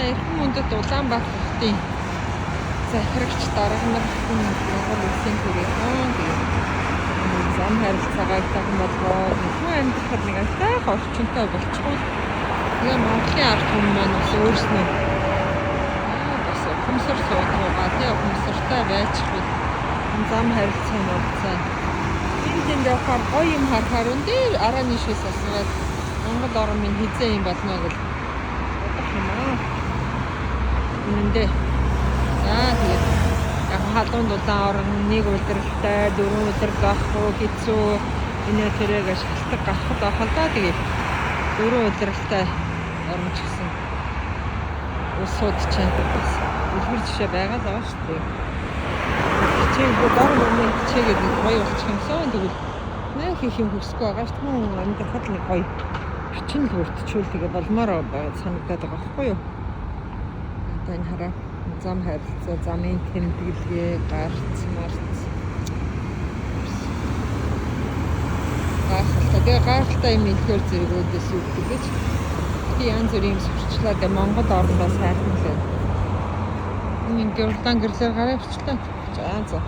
Эрхэм мөндөд Улаанбаатарын захирагч дарга нар яг үсэн төрөйсөн. Тэгээд зам харилцаагаа таган болгоод хүн амьдрахад нэг айх орчинтой болчихвол тэгээ Монголын ард түмэн маань бас өөрснөө бас хүмүүсэр суугаа тэгээ хүмүүсэртэй байчихвал зам харилцаа нь болцоо. Энд явахаар гоё юм харахаар үндэ араа нийшээс асуугаад Монгол орн минь хизээ юм болно гэж бодох юм аа. Үндэ. За тэгээд яг халуунд улаан орн нэг удиралтай 4 өдөр гахгүй хэцүү энэ тэрэг шалтгаан гарахд ахалдаа тэгээд 4 удиралтай орн ч гэсэн усууд чанартай үлгэр жишээ байгаа даа шүү дээ. Чигээр дор өмнө чигээд гоё болчих юмсан тэгвэл наа хийх юм хүсэхгүй байгаа шүү дээ. Хүн амьдрахад нэг гоё орчин л өртчүүл тэгээ болмоор санагдаад байгаа байхгүй юу? Одоо энэ хараа зам харилцаа, замын тэмдэглэгээ, гарц, марц. Тэгээ гайхалтай юм ихээр зэрэгүүдээс юу гэж янз бүрийн юм сурчлаад Монгол орндоо сайхан лээ. Энэ ингээд улаан гэрлэр гараа авчлаа. За за.